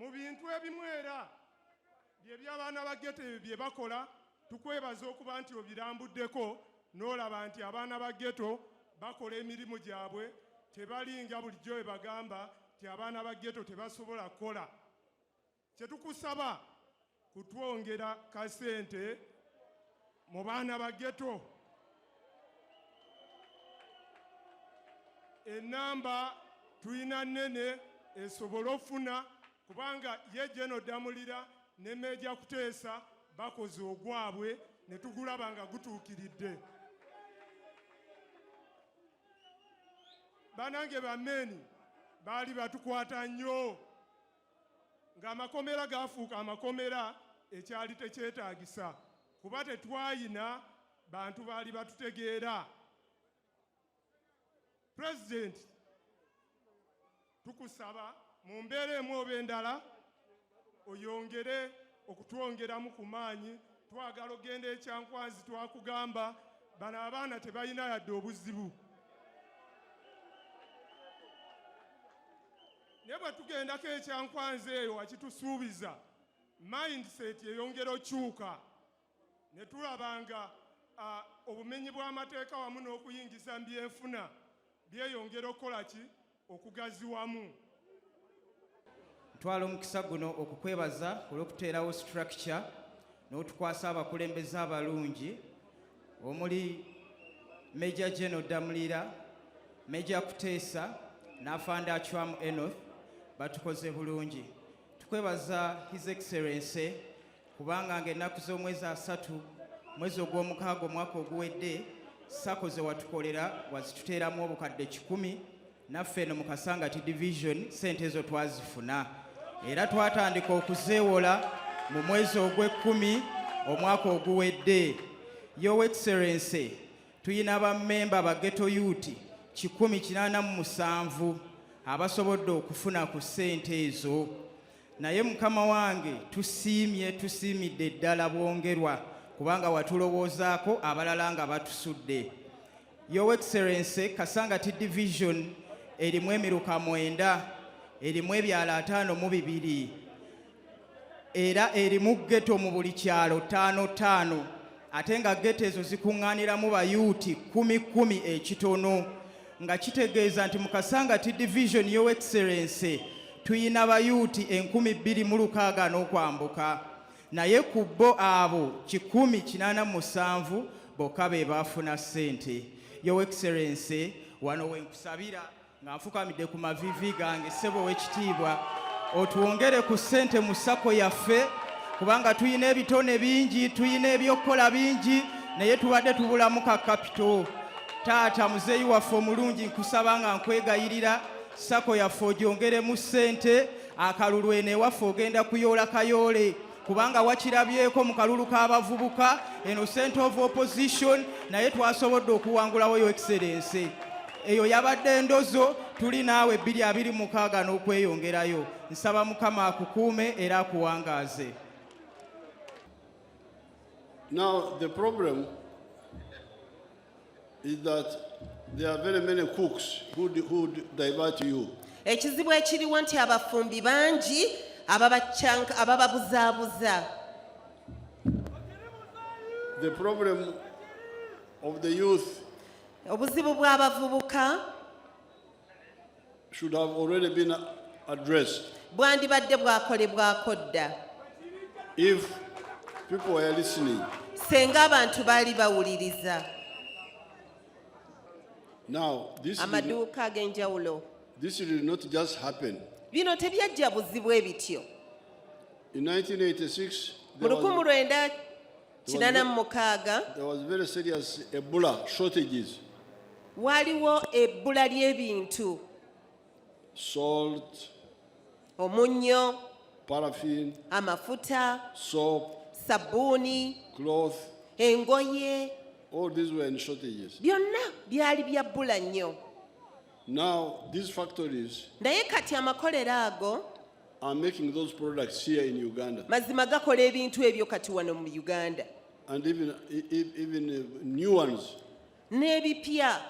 mu bintu ebimu era bye by'abaana ba ghetto bye bakola tukwebaza okuba nti obirambuddeko n'olaba nti abaana ba ghetto bakola emirimu gyabwe tebalinga bulijjo bwe bagamba nti abaana ba ghetto tebasobola kukola. Kye tukusaba kutwongera kasente mu baana ba ghetto. Enamba tuyina nnene esobola ofuna kubanga ye Jeno Damulira ne Meja Kuteesa bakoze ogwabwe ne tugulaba nga gutuukiridde. Banange bameni baali batukwata nnyo ng'amakomera gaafuuka amakomera ekyali tekyetaagisa kuba tetwayina bantu baali batutegeera. President, tukusaba mu mbeera emu oba endala oyongere okutwongeramu ku maanyi. Twagala ogenda ekyankwanzi twakugamba bano abaana tebalina yadde obuzibu. Ne bwe tugendako ekyankwanzi eyo wakitusuubiza mindset eyongera okyuka ne tulabanga obumenyi bw'amateeka wamu n'okuyingiza mu byenfuna byeyongera okukola ki okugaziwamu. Ntwala omukisa guno okukwebaza olw'okuteerawo structure n'otukwasa abakulembeze abalungi omuli Major General Damulira, Major Kuteesa n'Afande Achwamu Enoch batukoze bulungi. Tukwebaza His Excellency kubanga ng'ennaku z'omwezi 3 mwezi ogw'omukaaga omwaka oguwedde sakoze watukolera wazituteeramu obukadde 10 naffe eno mu Kasangati Division sente ezo twazifuna era twatandika okuzeewola mu mwezi ogw'ekkumi omwaka oguwedde. Your Excellency, tuyina bammemba ba Ghetto Youth 187 abasobodde okufuna ku ssente ezo. Naye mukama wange tusiimidde ddala bwongerwa kubanga watulowoozaako abalala nga batusudde. Your Excellency, Kasangati Division erimu emiruka 9, erimu ebyalo 52 era erimu ghetto mu buli kyalo 5 ate nga ghetto ezo zikuŋŋaaniramu bayuuti 10 ekitono nga kitegeeza nti mu Kasangati Division, Your Excellency, tuyina bayuuti 2600 n'okwambuka naye ku bo abo 187 bokka be baafuna ssente. Your Excellency, wano wenkusabira nga nfukamidde ku mavivi gange ssebo w'ekitiibwa otwongere ku ssente mu sako yaffe kubanga tuyina ebitone bingi, tuyina ebyokukola bingi naye tubadde tubulamu ka kapito. Taata muzeeyi waffe omulungi nkusaba nga nkwegayirira sako yaffe ogyongeremu ssente akalulu eno ewaffe ogenda kuyoola kayoole kubanga wakirabyeko mu kalulu k'abavubuka eno Center of Opposition naye twasobodde okuwangulawo. Your Excellency, eyo yabadde endozo, tuli naawe 2026 n'okweyongerayo. Nsaba Mukama akukuume era akuwangaaze. Now the problem is that there are very many cooks who divert you. Ekizibu ekiriwo nti abafumbi bangi abababuzaabuza. The problem of the youth obuzibu bw'abavubuka should have already been addressed bwandibadde bwakolebwako dda if people were listening. Senga abantu baali bawuliriza. Now amaduuka ag'enjawulo this did not just happen. Bino tebyajja buzibu ebityo. In 1986 there was very serious Ebola shortages. Waliwo ebbula ly'ebintu. Salt, omunnyo, paraffin, amafuta, soap, sabuni, cloth, engoye. All these were in shortages. Byonna byali bya bbula nnyo. Now these factories naye kati amakolero ago are making those products here in Uganda. Mazima gakola ebintu ebyo kati wano mu Uganda. And even new ones. N'ebipya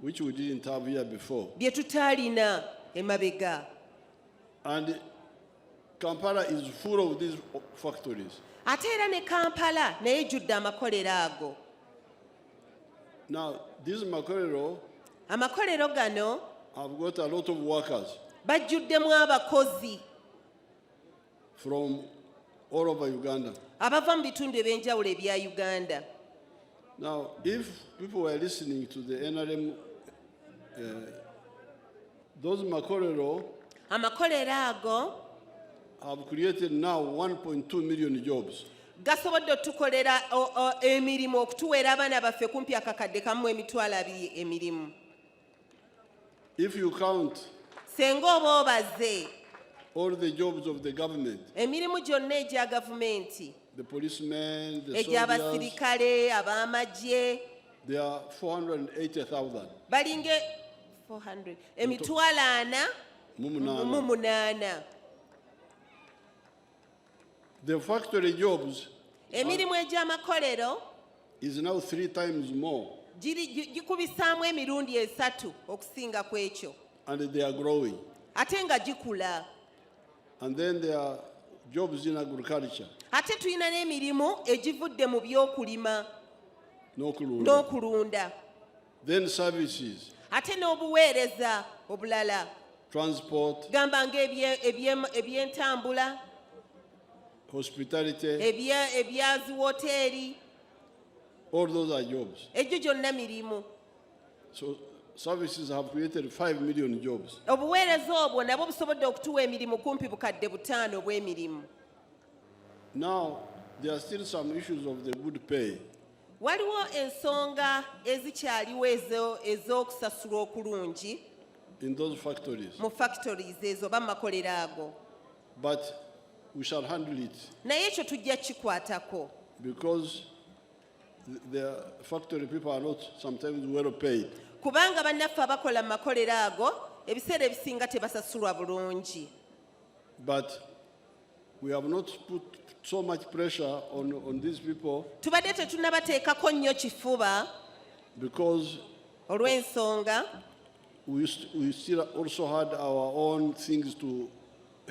which we didn't have here before. Bye tutaalina emabega. And Kampala is full of these factories. ate era ne kampala naye ejjudde amakolero ago. Now, this Makorero Amakolero gano have got a lot of workers bajjuddemu abakozi from all over Uganda. abava mu bitundu ebyenjawulo ebya Uganda. Now, if people were listening to the NRM, those Makorero Amakolero ago have created now 1.2 million jobs. gasobodde otukolera emirimu okutuweera abaana baffe kumpi akakadde kamu emitwalo 2 emirimu. If you count Senga oba obaze all the jobs of the government, emirimu gyonna egya gavumenti, the policemen, the soldiers, egy'abasirikale, ab'amagye, there are 480,000. balinga 400 emitwalo 4 mu 8. The factory jobs Emirimu egy'amakolero is now 3 times more, gikubisaamu emirundi 3 okusinga ku ekyo, and they are growing. ate nga gikula. And then there are jobs in agriculture, Ate tulina n'emirimu egivudde mu by'okulima n'okulunda, then services, ate n'obuweereza obulala, transport, gamba ng'ebyentambula, hospitality, ebyazi woteeri, all those are jobs. egyo gyonna mirimu. So services have created 5 million jobs. Obuweereza obwo nabwo busobodde okutuwa emirimu kumpi bukadde 5 obw'emirimu. Now, there are still some issues of the good pay. Waliwo ensonga ezikyaliwo ez'okusasulwa okulungi In those factories, mu factories ezo oba mu makolero ago, but we shall handle it naye ekyo tujja kikwatako because the factory people are not sometimes well paid. kubanga bannaffe abakola mu makolero ago ebiseera ebisinga tebasasulwa bulungi. But we have not put so much pressure on these people Tubadde tetunnabateekako nnyo kifuba because olw'ensonga we still also had our own things to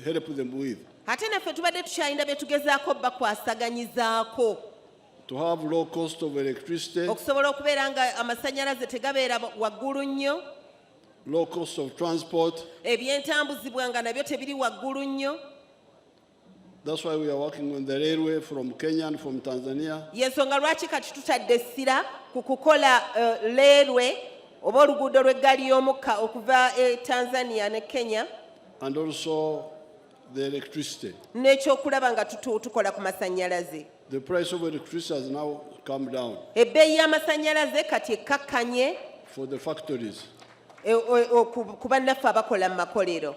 help them with. ate naffe tubadde tukyalina bye tugezaako bakwasaganyizaako To have low cost of electricity, okusobola okubeera nga amasannyalaze tegabeera waggulu nnyo, low cost of transport. ebyentambuzibwa nga nabyo tebiri waggulu nnyo. That's why we are working on the railway from Kenya and from Tanzania. Yensonga lwaki kati tutadde essira ku kukola leerwe oba oluguudo lw'eggaali y'omukka okuva Tanzania ne Kenya, And also the electricity. n'ekyokulaba nga tukola ku masannyalaze. The price of electricity has now come down Ebbeeyi y'amasannyalaze kati ekkakkanye for the factories. ku bannaffe abakola mu makolero.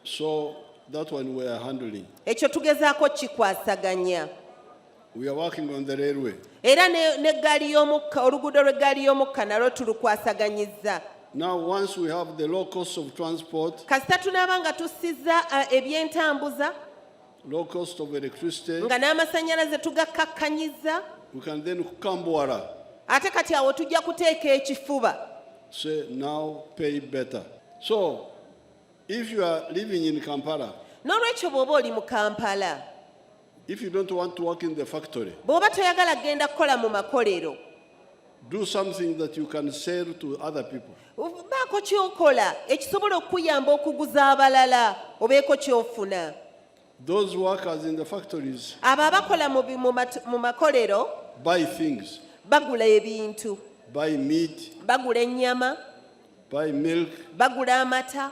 So that one we are handling. Ekyo tugezaako kikwasaganya. We are working on the railway. Era n'eggaali y'omukka, oluguudo lw'eggaali y'omukka nalwo tulukwasaganyizza. Now, once we have the low cost of transport, Kasita tunaaba nga tussizza ebyentambuza low cost of electricity, nga n'amasannyalaze tugakkakkanyizza, we can then kambwara, ate kati awo tujja kuteeka ekifuba. say now pay better. So, if you are living in Kampala, N'olwekyo bw'oba oli mu Kampala, if you don't want to work in the factory, bw'oba toyagala genda kukola mu makolero, do something that you can sell to other people. baako ky'okola ekisobola okukuyamba okuguza abalala, obeeko ky'ofuna. Those workers in the factories Abo abakola mu makolero buy things, bagula ebintu, buy meat, bagula ennyama, buy milk, bagula amata,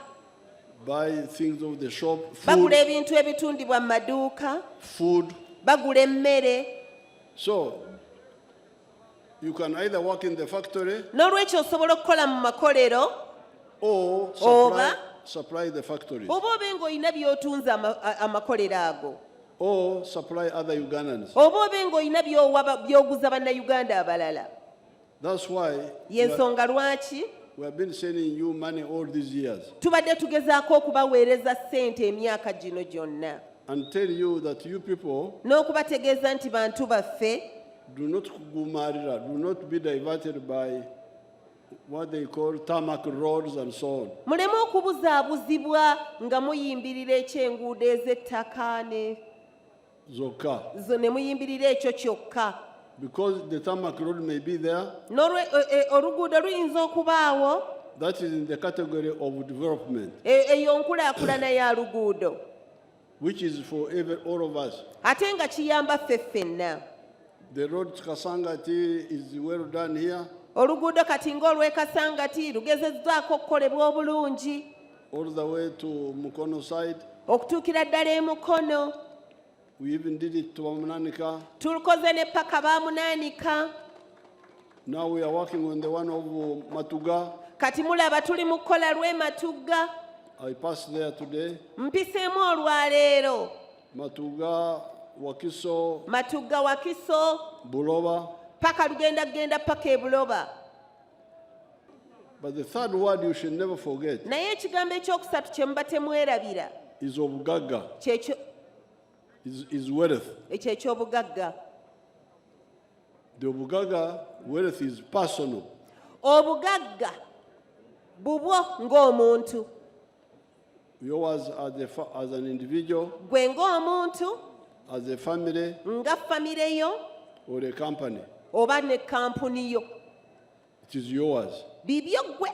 buy things of the shop, bagula ebintu ebitundibwa mu maduuka, food. bagula emmere. So, you can either work in the factory N'olwekyo osobola okukola mu makolero or Oba- supply the factories oba obe ng'olina by'otunza amakolero ago, or supply other Ugandans. oba obe ng'olina by'oguza bannayuganda abalala. That's why Y'ensonga lwaki we have been sending you money all these years tubadde tugezaako okubaweereza ssente emyaka gino gyonna, and tell you that you people n'okubategeeza nti bantu baffe, do not kugumarira, do not be diverted by what they call tarmac roads and so on. muleme okubuzaabuzibwa nga muyimbirira ekyenguudo ez'ettaka ne Zoka. zo ne muyimbirira ekyo kyokka. Because the tarmac road may be there, Oluguudo luyinza okubaawo, that is in the category of development, eyo nkulaakulana ya luguudo, which is for all of us. ate nga kiyamba ffe ffenna. The road to Kasangati is well done here, Oluguudo kati ng'olw'ekasangati lugezezzaako okukolebwa obulungi all the way to Mukono side. okutuukira ddala e Mukono. We even did it to Wamunanika. Tulukoze ne paka Baamunaanika. Now we are working on the one of Matuga. Kati mulaba tuli mu kukola lw'e Matugga. I passed there today. Mpiseemu olwaleero. Matuga, Wakiso, Matugga Wakiso, Buloba. paka lugenda paka e Buloba. But the third word you should never forget Naye ekigambo ekyokusatu kye muba temwerabira is Obugaga, kyekyo is wealth. ekyo eky'obugagga. The Obugaga wealth is personal. Obugagga bubwo ng'omuntu, Yours as an individual, gwe ng'omuntu, as a family, nga famire yo or a company. oba ne kampuni yo. It is yours. Bibyo gwe.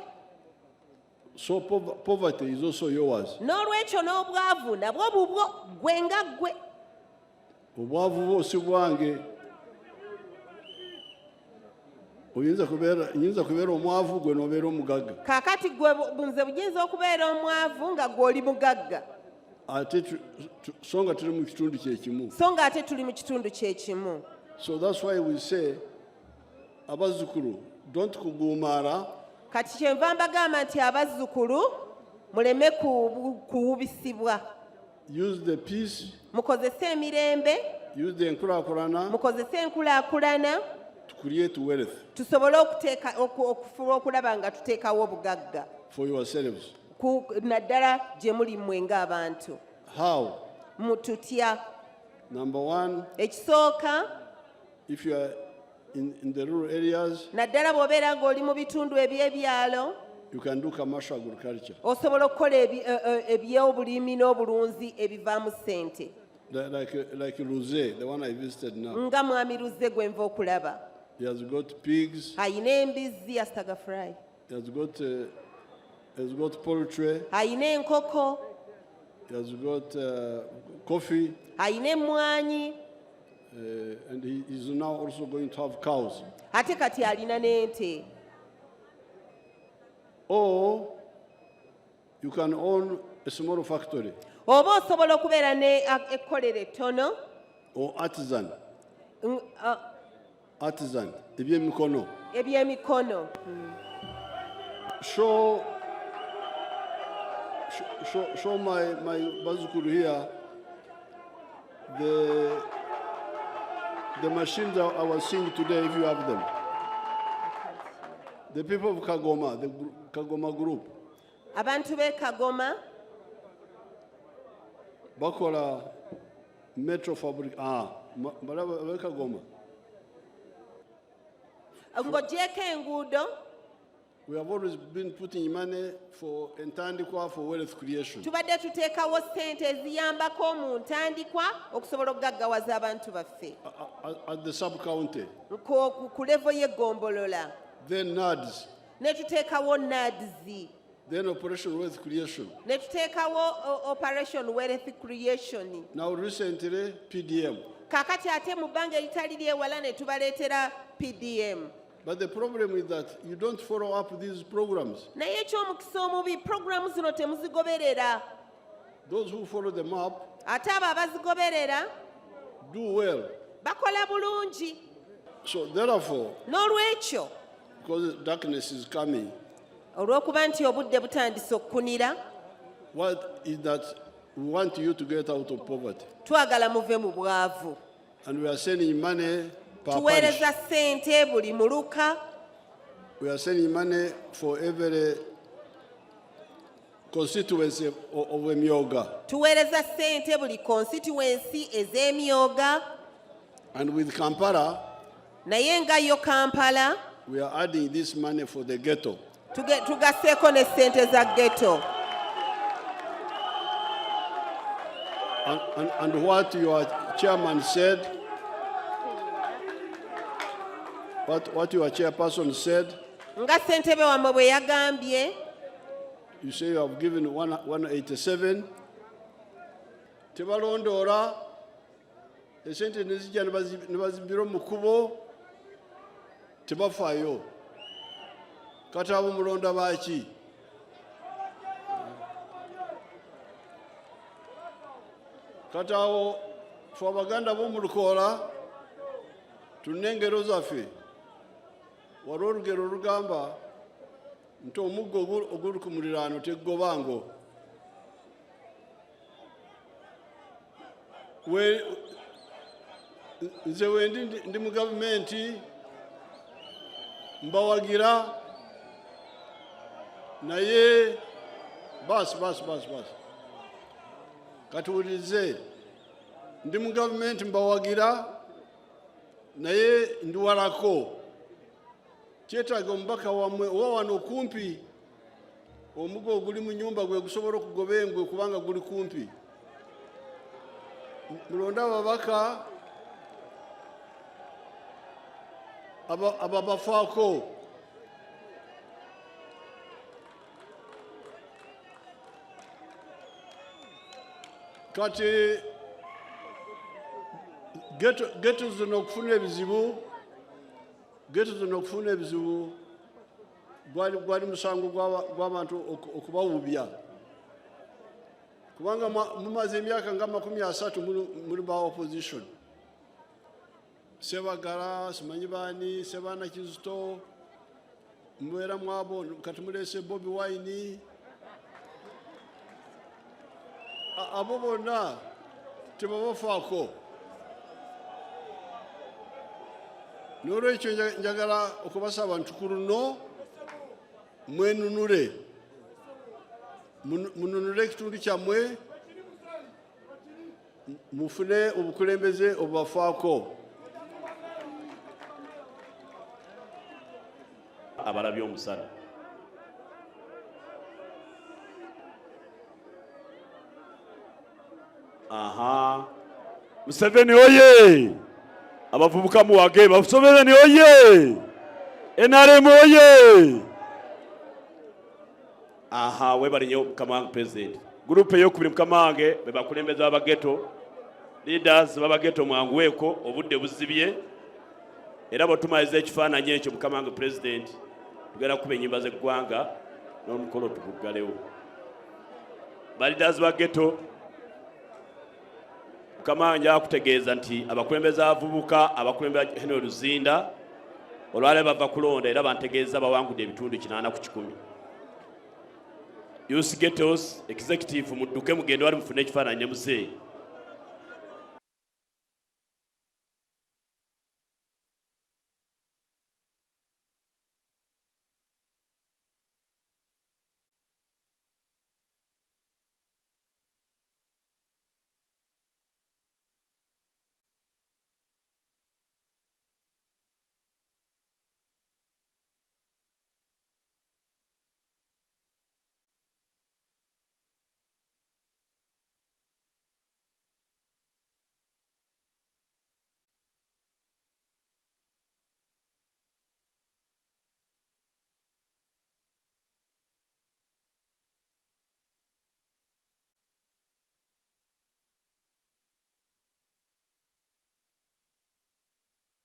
So poverty is also yours. N'olwekyo n'obwavu nabwo bubwo gwe nga gwe. Obwavu bwo si bwange. Oyinza kubeera omwavu gwe n'obeera omugagga. Kaakati gwe nze buginza okubeera omwavu nga gw'oli mugagga. Ate so nga tuli mu kitundu kyekimu. So ng'ate tuli mu kitundu kyekimu. So that's why we say, abazzukulu, don't kugumaara. Kati kyenva mbagamba nti abazzukulu muleme kuwubisibwa. Use the peace, Mukozese emirembe, use the enkulaakulana mukozese enkulaakulana, to create wealth tusobole okufuba okulaba nga tuteekawo obugagga. for yourselves. Naddala gye muli mmwe ng'abantu. How? Mututya. Number one, Ekisooka, if you are in the rural areas, naddala bw'obeera ng'oli mu bitundu eby'ebyalo, you can do commercial agriculture. osobola okukola eby'obulimi n'obulunzi ebivaamu ssente. Like Rose, the one I visited now. Nga mwami Luze gwe nva okulaba. He has got pigs, Ayina embizzi astagafurayi. he has got poultry, Ayina enkoko, he has got coffee, ayina emmwanyi, and he is now also going to have cows. ate kati alina n'ente. Or you can own a small factory Oba osobola okubeera n'ekkolero ettono, or artisan, ebyemikono. Show my bazukulu here the machines I was seeing today, if you have them. The people of Kagoma, the Kagoma group, Abantu b'e Kagoma bakola metro fabric. Balaba Kagoma. ng'oggyeko enguudo, We have always been putting money for entandikwa for wealth creation. tubadde tuteekawo ssente eziyambako mu ntandikwa okusobola okugaggawaza abantu baffe At the sub-county. ku levo y'eggombolola. Then NADS. Ne tuteekawo NADS, Then Operation Wealth Creation. ne tuteekawo Operation Wealth Creation. Now recently, PDM. Kaakati ate mu bbanga eritali lyewala ne tubaleetera PDM. But the problem is that you don't follow up these programs. Naye eky'omukisa omubi, puroguramu zino temuzigoberera. Those who follow them up Ate abo abazigoberera do well. bakola bulungi. So therefore, N'olwekyo, because darkness is coming, olw'okuba nti obudde butandise okukunira, what is that we want you to get out of poverty. twagala muve mu bwavu. And we are sending money per parish. Tuweereza ssente buli muluka. We are sending money for every constituency of Emyoga. Tuweereza ssente buli constituency ez'Emyoga. And with Kampala, Naye nga yo Kampala, we are adding this money for the ghetto. Tugasseeko ne ssente za ghetto. And what your chairman said, what your chairperson said, Nga ssentebe wammwe bwe yagambye, you say you have given 187. Tebalondora, esente nezijja ne bazibbira mu kkubo, tebafaayo. Kati abo mulonda baaki? Kati awo ffe Abaganda b'omu Lukoola tulina engero zaffe. Waliwo olugero olugamba nti omuggo oguli ku muliraano teggobango. Nze wendi ndi mu gavumenti mbawagira naye basi katuwulirize, ndi mu gavumenti mbawagira naye ndiwalako. Kyetaaga omubaka wammwe oba wano kumpi, omuggo oguli mu nnyumba gwe gusobola okugoba engwe kubanga guli kumpi. Mulonde ababaka ababafaako. Kati ghetto zino okufuna ebizibu gwali musango gw'abantu okubawubya, kubanga mumaze emyaka nga 30 muli ba opposition. Sebagala, simanyi baani, Sebaana Kizito, mubeera mwabo, kati muleese Bobi Wine. Abo bonna tebabafaako. N'olwekyo njagala okubasaba nti ku luno mwenunule, mununule ekitundu kyammwe, mufune obukulembeze obubafaako. Abalabye omusana. Aha. Museveni oye! Abavubuka muwage, Museveni oye! NRM oye! Aha, webalinye Mukama wange President. Group ey'okubiri Mukama wange be bakulembeze abageto, leaders b'abageto mwanguweeko, obudde buzibye. Era botumaliza ekifaananyi ekyo Mukama wange President, tugenda kuba ennyimba z'eggwanga n'omukolo tuguggalewo. Leaders ba ghetto, Mukama wange akutegeeza nti abakulembeze abavubuka, abakulembeze Henry Luzinda olwaleero bava kulonda era bantegeeza bawangudde ebitundu 8 ku 10. Youth ghettos executive mudduke mugende wali mufune ekifaananyi muzeeyi.